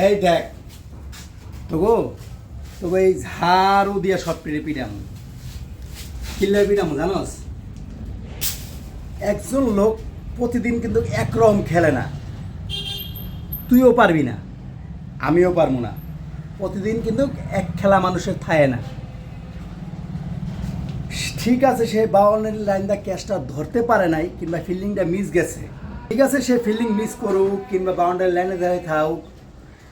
এই দেখ তোগো তোকে এই ঝাড়ু দিয়ে সব পিটাম কিল্লার পিটাম জানোস। একজন লোক প্রতিদিন কিন্তু একরকম খেলে না, তুইও পারবি না, আমিও পারবো না। প্রতিদিন কিন্তু এক খেলা মানুষের থায় না। ঠিক আছে, সে বাউন্ডারি লাইনটা ক্যাচটা ধরতে পারে নাই কিংবা ফিল্ডিংটা মিস গেছে, ঠিক আছে, সে ফিল্ডিং মিস করুক কিংবা বাউন্ডারি লাইনে দাঁড়িয়ে থাকুক,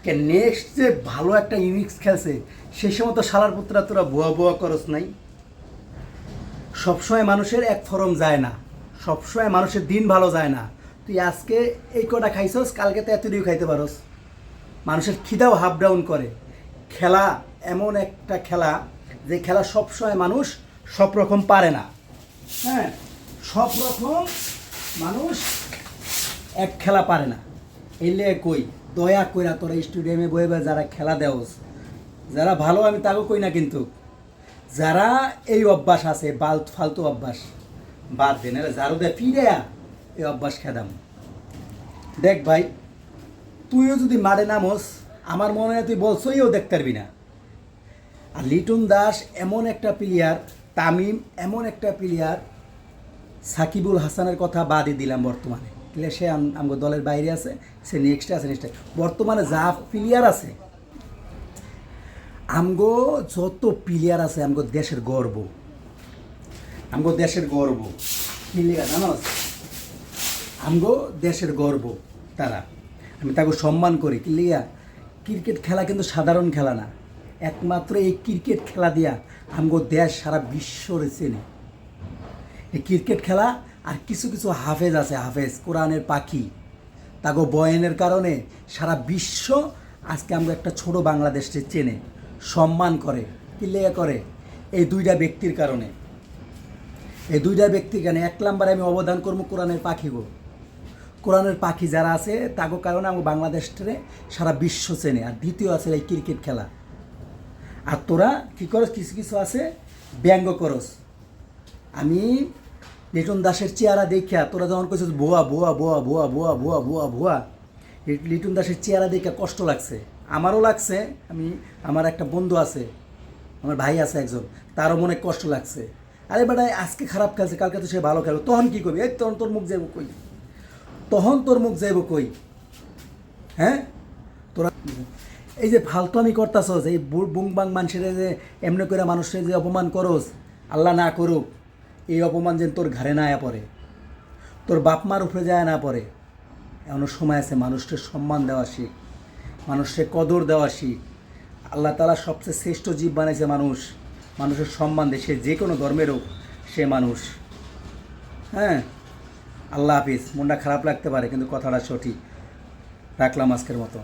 কে নেক্সট যে ভালো একটা ইনিংস খেলছে সে সময় তো শালার পুত্রা তোরা ভুয়া ভুয়া করস নাই। সবসময় মানুষের এক ফরম যায় না, সবসময় মানুষের দিন ভালো যায় না। তুই আজকে এই কটা খাইছস, কালকে তো এতদিও খাইতে পারস। মানুষের খিদাও হাফ ডাউন করে। খেলা এমন একটা খেলা যে খেলা সবসময় মানুষ সব রকম পারে না। হ্যাঁ, সব রকম মানুষ এক খেলা পারে না। এলে কই দয়া কইরা তোরা স্টেডিয়ামে বয়ে বয়ে যারা খেলা দেওস, যারা ভালো, আমি তাকেও কই না, কিন্তু যারা এই অভ্যাস আছে ফালতু অভ্যাস বাদ দেন, যারও দে ফিরে এই অভ্যাস খেদাম। দেখ ভাই, তুইও যদি মারে নামোস, আমার মনে হয় তুই বলছইও দেখতে পারবি না। আর লিটন দাস এমন একটা প্লেয়ার, তামিম এমন একটা প্লেয়ার, সাকিবুল হাসানের কথা বাদই দিলাম বর্তমানে, সে আমার দলের বাইরে আছে, সে নেক্সটে আছে। বর্তমানে যা প্লেয়ার আছে, আমগো যত প্লেয়ার আছে, আমগো দেশের গর্ব, আমগো দেশের গর্ব। প্লেয়ার জানোস, আমগো দেশের গর্ব তারা। আমি তাকে সম্মান করি। লিয়া ক্রিকেট খেলা কিন্তু সাধারণ খেলা না, একমাত্র এই ক্রিকেট খেলা দিয়া আমগো দেশ সারা বিশ্বরে চেনে। এই ক্রিকেট খেলা আর কিছু কিছু হাফেজ আছে, হাফেজ কোরআনের পাখি, তাগো বয়ানের কারণে সারা বিশ্ব আজকে আমরা একটা ছোট বাংলাদেশকে চেনে, সম্মান করে। কিলিয়া করে এই দুইটা ব্যক্তির কারণে, এই দুইটা ব্যক্তির কারণে। এক নম্বরে আমি অবদান করবো কোরআনের পাখি গো। কোরআনের পাখি যারা আছে তাগো কারণে আমার বাংলাদেশটারে সারা বিশ্ব চেনে। আর দ্বিতীয় আছে এই ক্রিকেট খেলা। আর তোরা কী করস, কিছু কিছু আছে ব্যঙ্গ করস। আমি লিটন দাসের চেহারা দেখিয়া, তোরা যখন কইছিস ভুয়া ভুয়া ভুয়া ভুয়া ভুয়া ভুয়া ভুয়া ভুয়া, লিটন দাসের চেহারা দেখে কষ্ট লাগছে, আমারও লাগছে। আমার একটা বন্ধু আছে, আমার ভাই আছে একজন, তারও মনে কষ্ট লাগছে। আরে বেটা, আজকে খারাপ খেলছে, কালকে তো সে ভালো খেলো, তখন কী করবি? এই তখন তোর মুখ যাইব কই? তখন তোর মুখ যাইব কই? হ্যাঁ, তোরা এই যে ফালতু আমি করতাছস, এই বুংবাং মানুষের যে এমনি করে মানুষের যে অপমান করস, আল্লাহ না করুক এই অপমান যেন তোর ঘাড়ে না আয়া পড়ে, তোর বাপ মার উপরে যায় না পড়ে। এমন সময় আছে, মানুষকে সম্মান দেওয়া শিখ, মানুষকে কদর দেওয়া শিখ। আল্লাহ তাআলা সবচেয়ে শ্রেষ্ঠ জীব বানাইছে মানুষ, মানুষের সম্মান দেয়, সে যে কোনো ধর্মের হোক সে মানুষ। হ্যাঁ, আল্লাহ হাফিজ। মনটা খারাপ লাগতে পারে কিন্তু কথাটা সঠিক। রাখলাম আজকের মতো।